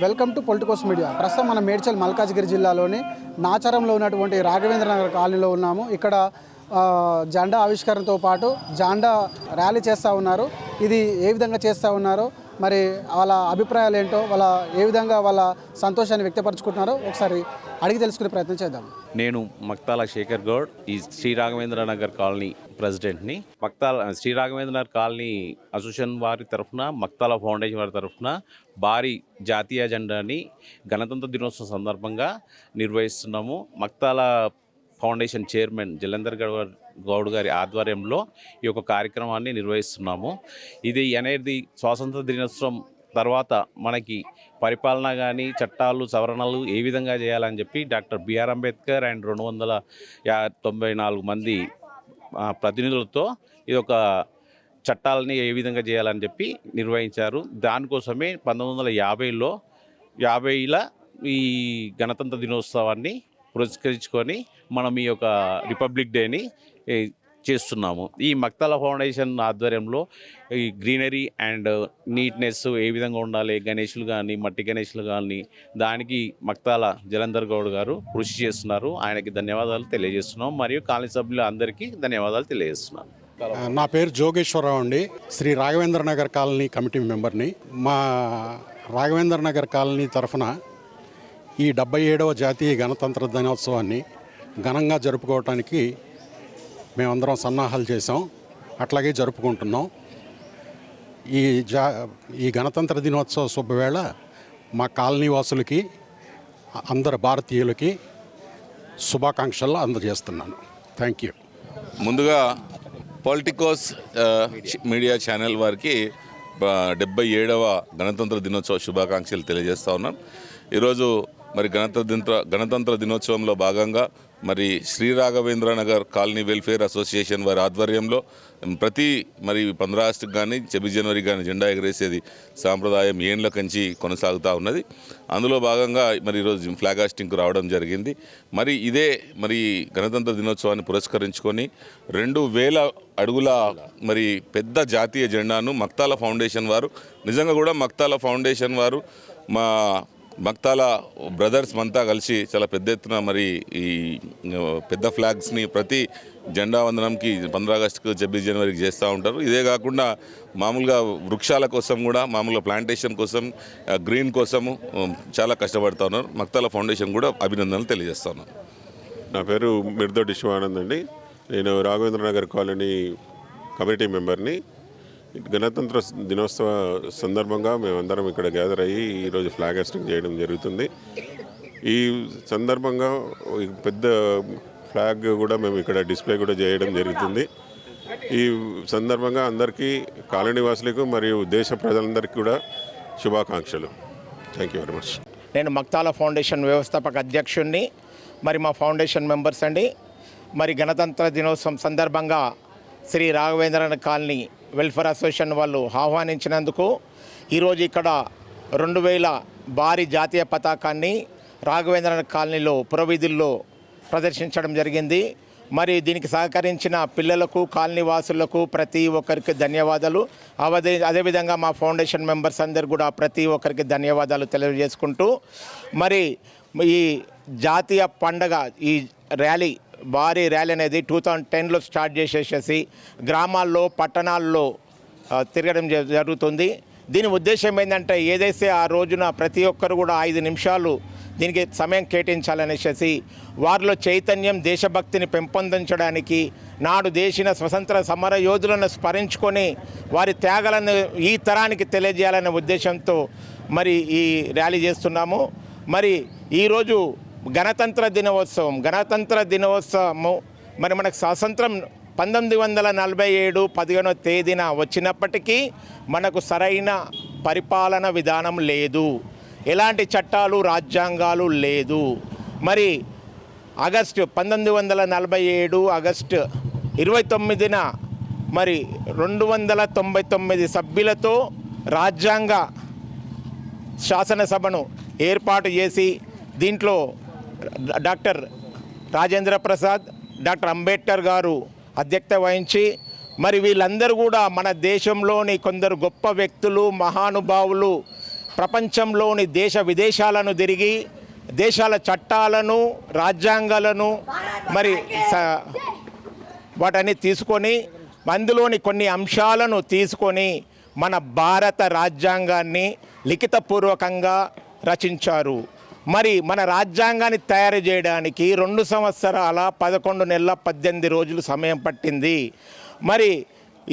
Welcome to Politicos media. ప్రస్తుతం మన మేడ్చల్ మల్కాజ్గిరి జిల్లాలోని నాచారంలో ఉన్నటువంటి రాఘవేంద్ర నగర్ కాలనీలో ఉన్నాము. ఇక్కడ జెండా ఆవిష్కరణతో పాటు జెండా ర్యాలీ చేస్తూ ఉన్నారు. ఇది ఏ విధంగా చేస్తూ ఉన్నారో, మరి వాళ్ళ అభిప్రాయాలు ఏంటో, వాళ్ళ ఏ విధంగా వాళ్ళ సంతోషాన్ని వ్యక్తపరుచుకుంటున్నారో ఒకసారి అడిగి తెలుసుకునే ప్రయత్నం చేద్దాం. నేను మక్తాల శేఖర్ గౌడ్, ఈ శ్రీ రాఘవేంద్ర నగర్ కాలనీ ప్రెసిడెంట్ని. శ్రీ రాఘవేంద్ర నగర్ కాలనీ అసోసియేషన్ వారి తరఫున, మక్తాల ఫౌండేషన్ వారి తరఫున భారీ జాతీయ జెండాని గణతంత్ర దినోత్సవం సందర్భంగా నిర్వహిస్తున్నాము. మక్తాల ఫౌండేషన్ చైర్మన్ జలంధర్ గౌడ్ గారి ఆధ్వర్యంలో ఈ యొక్క కార్యక్రమాన్ని నిర్వహిస్తున్నాము. ఇది అనేది స్వాతంత్ర దినోత్సవం తర్వాత మనకి పరిపాలన కానీ చట్టాలు సవరణలు ఏ విధంగా చేయాలని చెప్పి డాక్టర్ బిఆర్ అంబేద్కర్ అండ్ 294 మంది ప్రతినిధులతో ఇది ఒక చట్టాలని ఏ విధంగా చేయాలని చెప్పి నిర్వహించారు. దానికోసమే 1950లో ఈ గణతంత్ర దినోత్సవాన్ని పురస్కరించుకొని మనం ఈ యొక్క రిపబ్లిక్ డేని చేస్తున్నాము. ఈ మక్తాల ఫౌండేషన్ ఆధ్వర్యంలో ఈ గ్రీనరీ అండ్ నీట్నెస్ ఏ విధంగా ఉండాలి, గణేషులు కానీ మట్టి గణేషులు కానీ, దానికి మక్తాల జలంధర్ గౌడ్ గారు కృషి చేస్తున్నారు. ఆయనకి ధన్యవాదాలు తెలియజేస్తున్నాం. మరియు కాలనీ సభ్యులు అందరికీ ధన్యవాదాలు తెలియజేస్తున్నాను. నా పేరు జోగేశ్వరరావు అండి. శ్రీ రాఘవేంద్ర నగర్ కాలనీ కమిటీ మెంబర్ని. మా రాఘవేంద్ర నగర్ కాలనీ తరఫున ఈ 77వ జాతీయ గణతంత్ర దినోత్సవాన్ని ఘనంగా జరుపుకోవటానికి మేమందరం సన్నాహాలు చేసాం, అట్లాగే జరుపుకుంటున్నాం. ఈ గణతంత్ర దినోత్సవ శుభవేళ మా కాలనీ వాసులకి, అందరు భారతీయులకి శుభాకాంక్షలు అందజేస్తున్నాను. Thank you. ముందుగా పొలిటికోస్ మీడియా ఛానల్ వారికి 77వ గణతంత్ర దినోత్సవ శుభాకాంక్షలు తెలియజేస్తూ ఉన్నాను. ఈరోజు మరి గణతంత్ర దినోత్సవంలో భాగంగా మరి Sri Raghavendra Nagar colony welfare association వారి ఆధ్వర్యంలో ప్రతి 15 ఆగస్టుకు కానీ 26 జనవరి కానీ జెండా ఎగరేసేది సాంప్రదాయం ఏండ్ల కంచి కొనసాగుతూ ఉన్నది. అందులో భాగంగా మరి ఈరోజు ఫ్లాగ్ హాస్టింగ్కు రావడం జరిగింది. మరి ఇదే గణతంత్ర దినోత్సవాన్ని పురస్కరించుకొని 2000 అడుగుల మరి పెద్ద జాతీయ జెండాను మక్తాల ఫౌండేషన్ వారు, నిజంగా కూడా మక్తాల ఫౌండేషన్ వారు మా మక్తాల బ్రదర్స్ అంతా కలిసి చాలా పెద్ద ఎత్తున మరి ఈ పెద్ద ఫ్లాగ్స్ని ప్రతి జెండా వందనంకి 15 ఆగస్టుకు 26 జనవరికి చేస్తూ ఉంటారు. ఇదే కాకుండా మామూలుగా వృక్షాల కోసం కూడా, మామూలుగా ప్లాంటేషన్ కోసం, గ్రీన్ కోసము చాలా కష్టపడుతూ ఉన్నారు. మక్తాల ఫౌండేషన్ కూడా అభినందనలు తెలియజేస్తాను. నా పేరు మిర్దొడ్డి శివానంద్ అండి. నేను రాఘవేంద్ర నగర్ కాలనీ కమిటీ మెంబర్ని. గణతంత్ర దినోత్సవ సందర్భంగా మేమందరం ఇక్కడ గ్యాదర్ అయ్యి ఈరోజు ఫ్లాగ్ హాస్టింగ్ చేయడం జరుగుతుంది. ఈ సందర్భంగా పెద్ద ఫ్లాగ్ కూడా మేము ఇక్కడ డిస్ప్లే కూడా చేయడం జరుగుతుంది. ఈ సందర్భంగా అందరికీ, కాలనీ వాసులకు మరియు దేశ ప్రజలందరికీ కూడా శుభాకాంక్షలు. Thank you very much. నేను మక్తాల ఫౌండేషన్ వ్యవస్థాపక అధ్యక్షుడిని. మరి మా ఫౌండేషన్ మెంబర్స్ అండి. మరి గణతంత్ర దినోత్సవం సందర్భంగా Sri Raghavendra colony welfare association వాళ్ళు ఆహ్వానించినందుకు ఈరోజు ఇక్కడ 2000 భారీ జాతీయ పతాకాన్ని రాఘవేంద్ర కాలనీలో పురవీధుల్లో ప్రదర్శించడం జరిగింది. మరి దీనికి సహకరించిన పిల్లలకు, కాలనీ వాసులకు ప్రతి ఒక్కరికి ధన్యవాదాలు. అదేవిధంగా మా ఫౌండేషన్ మెంబర్స్ అందరు కూడా ప్రతి ఒక్కరికి ధన్యవాదాలు తెలియజేసుకుంటూ, మరి ఈ జాతీయ పండగ, ఈ ర్యాలీ, భారీ ర్యాలీ అనేది 2010లో స్టార్ట్ చేసేసి గ్రామాల్లో, పట్టణాల్లో తిరగడం జరుగుతుంది. దీని ఉద్దేశం ఏంటంటే, ఏదైతే ఆ రోజున ప్రతి ఒక్కరు కూడా 5 నిమిషాలు దీనికి సమయం కేటాయించాలనేసి వారిలో చైతన్యం, దేశభక్తిని పెంపొందించడానికి, నాడు దేశీన స్వతంత్ర సమర యోధులను స్మరించుకొని వారి త్యాగాలను ఈ తరానికి తెలియజేయాలనే ఉద్దేశంతో మరి ఈ ర్యాలీ చేస్తున్నాము. మరి ఈరోజు గణతంత్ర దినోత్సవము మరి మనకు స్వాతంత్రం 1947 15వ తేదీన వచ్చినప్పటికీ మనకు సరైన పరిపాలన విధానం లేదు, ఎలాంటి చట్టాలు, రాజ్యాంగాలు లేదు. మరి 1947 ఆగస్టు 29న మరి 299 సభ్యులతో రాజ్యాంగ శాసనసభను ఏర్పాటు చేసి దీంట్లో డాక్టర్ రాజేంద్ర ప్రసాద్, డాక్టర్ అంబేద్కర్ గారు అధ్యక్షత వహించి, మరి వీళ్ళందరూ కూడా మన దేశంలోని కొందరు గొప్ప వ్యక్తులు, మహానుభావులు ప్రపంచంలోని దేశ విదేశాలను తిరిగి దేశాల చట్టాలను రాజ్యాంగాలను మరి వాటన్ని తీసుకొని అందులోని కొన్ని అంశాలను తీసుకొని మన భారత రాజ్యాంగాన్ని లిఖితపూర్వకంగా రచించారు. మరి మన రాజ్యాంగాన్ని తయారు చేయడానికి 2 సంవత్సరాల 11 నెలల 18 రోజులు సమయం పట్టింది. మరి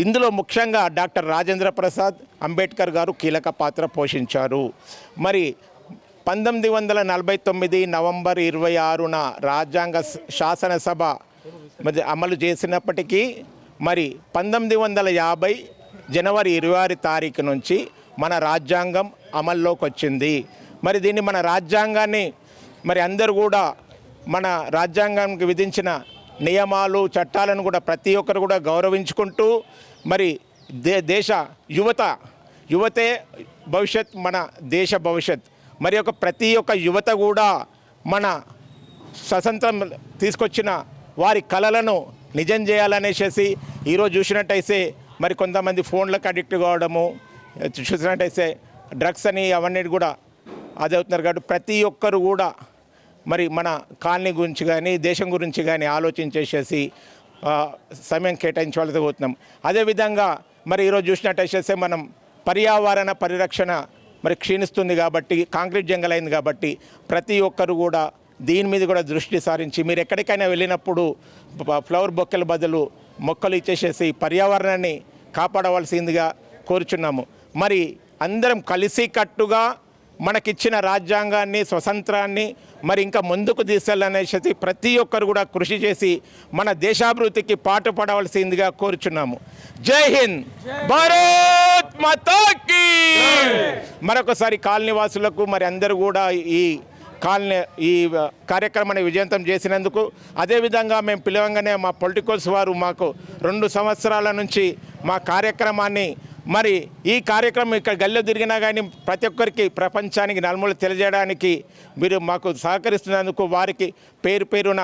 ఇందులో ముఖ్యంగా డాక్టర్ రాజేంద్ర ప్రసాద్ అంబేద్కర్ గారు కీలక పాత్ర పోషించారు. మరి 1949 నవంబర్ 26న రాజ్యాంగ శాసనసభ మరి అమలు చేసినప్పటికీ మరి 1950 జనవరి 26 తారీఖు నుంచి మన రాజ్యాంగం అమల్లోకి వచ్చింది. మరి దీన్ని మన రాజ్యాంగాన్ని మరి అందరూ కూడా మన రాజ్యాంగానికి విధించిన నియమాలు చట్టాలను కూడా ప్రతి ఒక్కరు కూడా గౌరవించుకుంటూ మరి దేశ యువతే భవిష్యత్, మన దేశ భవిష్యత్. మరి ప్రతి ఒక్క యువత కూడా మన స్వతంత్రం తీసుకొచ్చిన వారి కలలను నిజం చేయాలనేసి ఈరోజు చూసినట్టయితే మరి కొంతమంది ఫోన్లకు అడిక్ట్ కావడము, చూసినట్టయితే డ్రగ్స్ అని అవన్నీ కూడా అదవుతున్నారు. కాబట్టి ప్రతి ఒక్కరు కూడా మరి మన కాలనీ గురించి కానీ దేశం గురించి కానీ ఆలోచించేసేసి సమయం కేటాయించే వాళ్ళతో పోతున్నాం. అదేవిధంగా మరి ఈరోజు చూసినట్టయితే మనం పర్యావరణ పరిరక్షణ మరి క్షీణిస్తుంది కాబట్టి, కాంక్రీట్ జంగల్ అయింది కాబట్టి ప్రతి ఒక్కరు కూడా దీని మీద కూడా దృష్టి సారించి మీరు ఎక్కడికైనా వెళ్ళినప్పుడు ఫ్లవర్ బొక్కల బదులు మొక్కలు ఇచ్చేసేసి పర్యావరణాన్ని కాపాడవలసిందిగా కోరుచున్నాము. మరి అందరం కలిసికట్టుగా మనకిచ్చిన రాజ్యాంగాన్ని స్వతంత్రాన్ని మరి ఇంకా ముందుకు తీసుకెళ్ళనేసి ప్రతి ఒక్కరు కూడా కృషి చేసి మన దేశాభివృద్ధికి పాటుపడవలసిందిగా కోరుచున్నాము. జై హింద్, భారత్ మాతా కీ. మరొకసారి కాలనీవాసులకు మరి అందరూ కూడా ఈ కార్యక్రమాన్ని విజయవంతం చేసినందుకు, అదేవిధంగా మేము పిలవంగానే మా పొలిటికల్స్ వారు మాకు 2 సంవత్సరాల నుంచి మా కార్యక్రమాన్ని మరి ఈ కార్యక్రమం ఇక్కడ గల్లె తిరిగినా కానీ ప్రతి ఒక్కరికి ప్రపంచానికి నలుమూల తెలియజేయడానికి మీరు మాకు సహకరిస్తున్నందుకు వారికి పేరున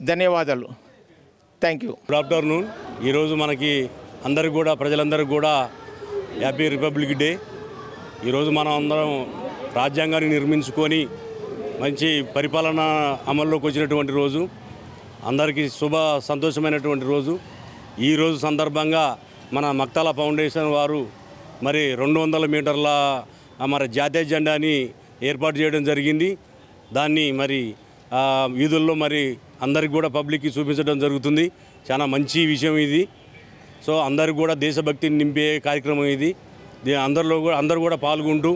ధన్యవాదాలు. Thank you. Good afternoon. ఈరోజు మనకి అందరికి కూడా ప్రజలందరికీ కూడా హ్యాపీ రిపబ్లిక్ డే. ఈరోజు మనం అందరం రాజ్యాంగాన్ని నిర్మించుకొని మంచి పరిపాలన అమల్లోకి వచ్చినటువంటి రోజు, అందరికీ సంతోషమైనటువంటి రోజు. ఈరోజు సందర్భంగా మన మక్తాల ఫౌండేషన్ వారు మరి 200 మీటర్ల మరి జాతీయ జెండాని ఏర్పాటు చేయడం జరిగింది. దాన్ని మరి వీధుల్లో మరి అందరికి కూడా పబ్లిక్కి చూపించడం జరుగుతుంది. చాలా మంచి విషయం ఇది. సో అందరికి కూడా దేశభక్తిని నింపే కార్యక్రమం ఇది. అందరూ కూడా పాల్గొంటూ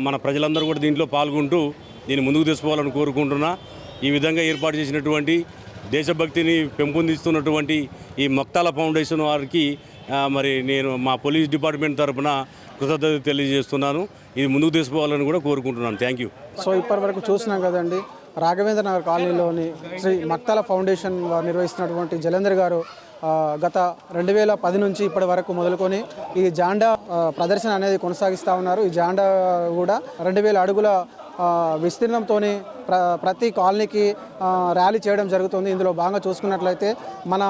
మన ప్రజలందరూ కూడా దీంట్లో పాల్గొంటూ దీన్ని ముందుకు తీసుకోవాలని కోరుకుంటున్నా. ఈ విధంగా ఏర్పాటు చేసినటువంటి దేశభక్తిని పెంపొందిస్తున్నటువంటి ఈ మక్తాల ఫౌండేషన్ వారికి మరి నేను మా పోలీస్ డిపార్ట్మెంట్ తరఫున కృతజ్ఞత తెలియజేస్తున్నాను. ఇది ముందుకు తీసుకోవాలని కూడా కోరుకుంటున్నాను. Thank you. సో ఇప్పటివరకు చూసినాం కదండి, రాఘవేంద్ర నగర్ కాలనీలోని శ్రీ మక్తాల ఫౌండేషన్ వారు నిర్వహిస్తున్నటువంటి జలేందర్ గారు గత 2010 నుంచి ఇప్పటి వరకు మొదలుకొని ఈ జాండా ప్రదర్శన అనేది కొనసాగిస్తూ ఉన్నారు. ఈ జాండా కూడా 2000 అడుగుల విస్తీర్ణంతో ప్రతి కాలనీకి ర్యాలీ చేయడం జరుగుతుంది. ఇందులో భాగంగా చూసుకున్నట్లయితే మన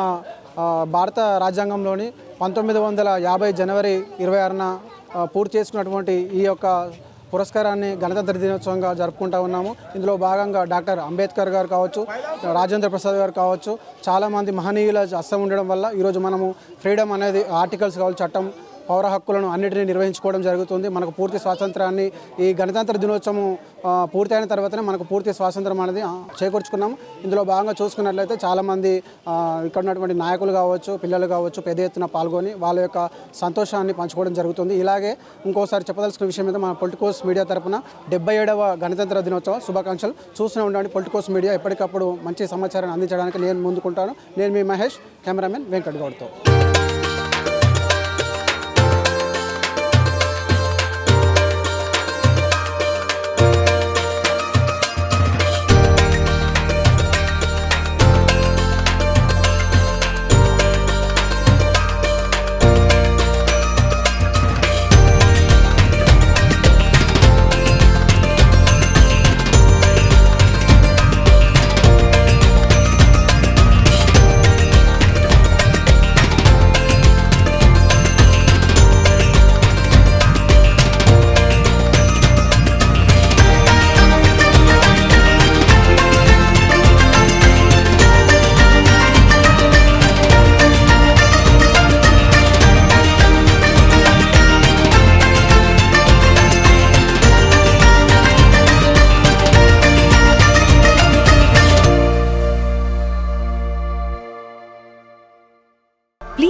భారత రాజ్యాంగంలోని 1950 జనవరి 26న పూర్తి చేసుకున్నటువంటి ఈ యొక్క పురస్కారాన్ని గణతంత్ర దినోత్సవంగా జరుపుకుంటూ ఉన్నాము. ఇందులో భాగంగా డాక్టర్ అంబేద్కర్ గారు కావచ్చు, రాజేంద్ర ప్రసాద్ గారు కావచ్చు, చాలామంది మహనీయుల హస్తం ఉండడం వల్ల ఈరోజు మనము ఫ్రీడమ్ అనేది ఆర్టికల్స్ కావచ్చు, చట్టం, పౌర హక్కులను అన్నిటినీ నిర్వహించుకోవడం జరుగుతుంది. మనకు పూర్తి స్వాతంత్రాన్ని ఈ గణతంత్ర దినోత్సవం పూర్తయిన తర్వాతనే మనకు పూర్తి స్వాతంత్రం అనేది చేకూర్చుకున్నాము. ఇందులో భాగంగా చూసుకున్నట్లయితే చాలామంది ఇక్కడ ఉన్నటువంటి నాయకులు కావచ్చు, పిల్లలు కావచ్చు పెద్ద ఎత్తున పాల్గొని వాళ్ళ యొక్క సంతోషాన్ని పంచుకోవడం జరుగుతుంది. ఇలాగే ఇంకోసారి చెప్పదలుచుకున్న విషయం మీద మన పొలిటికోస్ మీడియా తరఫున 77వ గణతంత్ర దినోత్సవ శుభాకాంక్షలు. చూస్తూనే ఉండండి పొలిటికోస్ మీడియా. ఎప్పటికప్పుడు మంచి సమాచారాన్ని అందించడానికి నేను ముందుకుంటాను. నేను మీ మహేష్, కెమెరామెన్ వెంకట్ గౌడ్తో.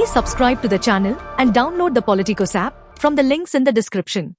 Please subscribe to the channel and download the Politicos app from the links in the description.